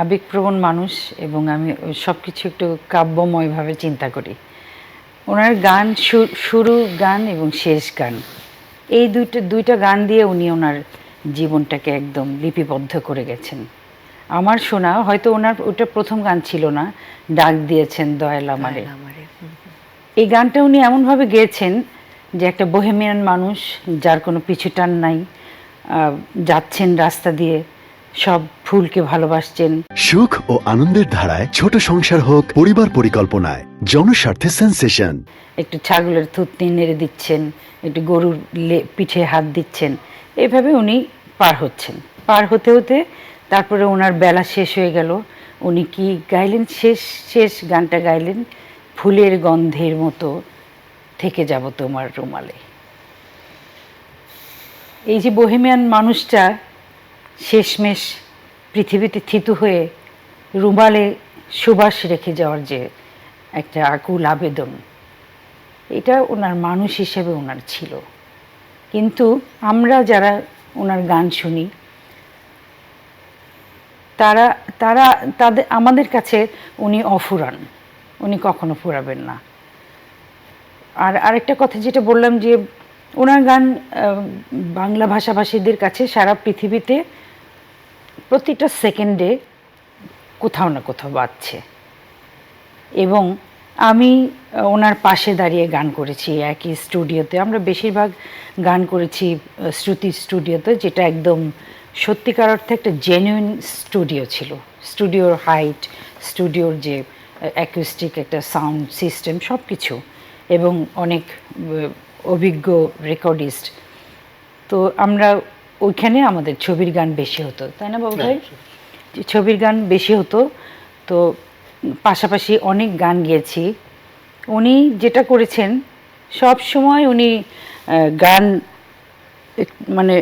আবেগপ্রবণ মানুষ এবং আমি সব কিছু একটু কাব্যময়ভাবে চিন্তা করি। ওনার গান শুরু গান এবং শেষ গান, এই দুইটা গান দিয়ে উনি ওনার জীবনটাকে একদম লিপিবদ্ধ করে গেছেন। আমার শোনা, হয়তো ওনার ওটা প্রথম গান ছিল না, ডাক দিয়েছেন দয়াল আমারে। এই গানটা উনি এমনভাবে গেয়েছেন যে একটা বোহেমিয়ান মানুষ, যার কোনো পিছুটান নাই, যাচ্ছেন রাস্তা দিয়ে, সব ফুলকে ভালোবাসছেন। সুখ ও আনন্দের ধারায় ছোট সংসার হোক পরিবার পরিকল্পনায়, জনস্বার্থে সেন্সেশন। একটু ছাগলের থুতনি নেড়ে দিচ্ছেন, একটু গরুর পিঠে হাত দিচ্ছেন, এইভাবে উনি পার হচ্ছেন। পার হতে হতে তারপরে ওনার বেলা শেষ হয়ে গেল। উনি কি গাইলেন? শেষ গানটা গাইলেন, ফুলের গন্ধের মতো থেকে যাব তোমার রুমালে। এই যে বোহেমিয়ান মানুষটা শেষমেশ পৃথিবীতে থিতু হয়ে রুমালে সুবাস রেখে যাওয়ার যে একটা আকুল আবেদন, এটা ওনার মানুষ হিসেবে ওনার ছিল। কিন্তু আমরা যারা ওনার গান শুনি, আমাদের কাছে উনি অফুরান, উনি কখনো ফুরাবেন না। আর আরেকটা কথা যেটা বললাম, যে ওনার গান বাংলা ভাষাভাষীদের কাছে সারা পৃথিবীতে প্রতিটা সেকেন্ডে কোথাও না কোথাও বাজছে। এবং আমি ওনার পাশে দাঁড়িয়ে গান করেছি একই স্টুডিওতে। আমরা বেশিরভাগ গান করেছি শ্রুতি স্টুডিওতে, যেটা একদম সত্যিকার অর্থে একটা জেনুইন স্টুডিও ছিল। স্টুডিওর হাইট, স্টুডিওর যে অ্যাকুস্টিক একটা সাউন্ড সিস্টেম, সব কিছু, এবং অনেক অভিজ্ঞ রেকর্ডিস্ট। তো আমরা ওইখানে আমাদের ছবির গান বেশি হতো, তাই না বাবু ভাই? ছবির গান বেশি হতো। তো পাশাপাশি অনেক গান গেয়েছি। উনি যেটা করেছেন, সব সময় উনি গান মানে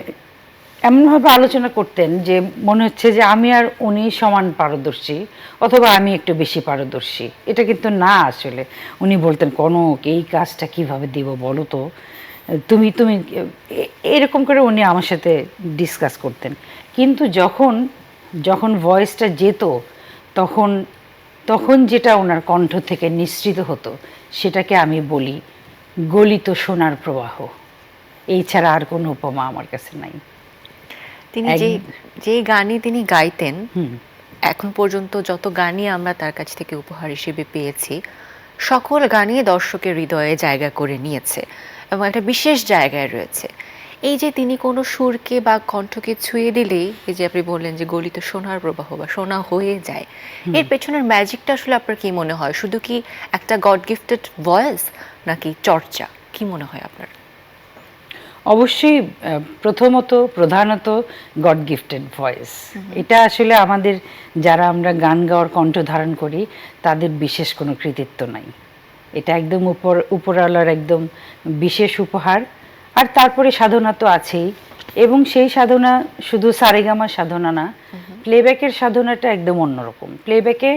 এমনভাবে আলোচনা করতেন যে মনে হচ্ছে যে আমি আর উনি সমান পারদর্শী, অথবা আমি একটু বেশি পারদর্শী। এটা কিন্তু না, আসলে উনি বলতেন, কনক এই কাজটা কিভাবে দিব বলো তো, তুমি তুমি এরকম করে উনি আমার সাথে ডিসকাস করতেন। কিন্তু যখন ভয়েসটা যেত, তখন তখন যেটা ওনার কণ্ঠ থেকে নিঃসৃত হতো, সেটাকে আমি বলি গলিত সোনার প্রবাহ। এই ছাড়া আর কোনো উপমা আমার কাছে নাই। তিনি যে গানই তিনি গাইতেন, এখন পর্যন্ত যত গানই আমরা তার কাছ থেকে উপহার হিসেবে পেয়েছি, সকল গানই দর্শকের হৃদয়ে জায়গা করে নিয়েছে এবং একটা বিশেষ জায়গায় রয়েছে। এই যে তিনি কোনো সুরকে বা কণ্ঠকে ছুঁয়ে দিলেই, এই যে আপনি বললেন যে গলিত সোনার প্রবাহ বা সোনা হয়ে যায়, এর পেছনের ম্যাজিকটা আসলে আপনার কি মনে হয়? শুধু কি একটা গড গিফটেড ভয়েস, নাকি চর্চা? কি মনে হয় আপনার? অবশ্যই প্রধানত গড গিফটেড ভয়েস। এটা আসলে আমাদের, যারা আমরা গান গাওয়ার কণ্ঠ ধারণ করি, তাদের বিশেষ কোনো কৃতিত্ব নাই। এটা একদম উপরওয়ালার একদম বিশেষ উপহার। আর তারপরে সাধনা তো আছেই, এবং সেই সাধনা শুধু সারেগামা সাধনা না, প্লেব্যাকের সাধনাটা একদম অন্যরকম। প্লেব্যাকে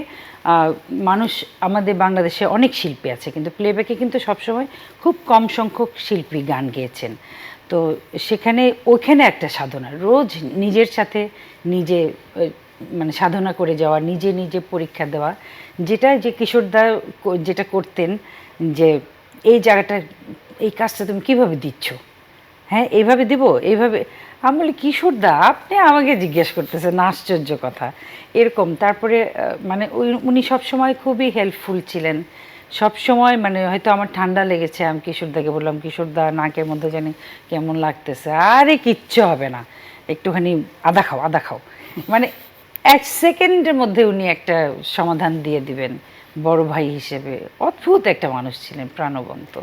মানুষ, আমাদের বাংলাদেশে অনেক শিল্পী আছে, কিন্তু প্লেব্যাকে কিন্তু সবসময় খুব কম সংখ্যক শিল্পী গান গেয়েছেন। তো ওইখানে একটা সাধনা, রোজ নিজের সাথে নিজে মানে সাধনা করে যাওয়া, নিজে নিজে পরীক্ষা দেওয়া, যে কিশোরদা যেটা করতেন, যে এই জায়গাটা, এই কাজটা তুমি কিভাবে দিচ্ছ, হ্যাঁ এইভাবে দিব, এইভাবে। আমি বলি, কিশোরদা আপনি আমাকে জিজ্ঞেস করতেছেন, আশ্চর্য কথা, এরকম। তারপরে মানে উনি সবসময় খুবই হেল্পফুল ছিলেন। সব সময়, মানে হয়তো আমার ঠান্ডা লেগেছে, আমি কিশোরদাকে বললাম, কিশোরদা নাকের মধ্যে জানি কেমন লাগতেছে, আরে কিচ্ছু হবে না, একটুখানি আদা খাও। মানে 1 সেকেন্ডের মধ্যে উনি একটা সমাধান দিয়ে দিবেন। বড় ভাই হিসেবে অদ্ভুত একটা মানুষ ছিলেন, প্রাণবন্ত।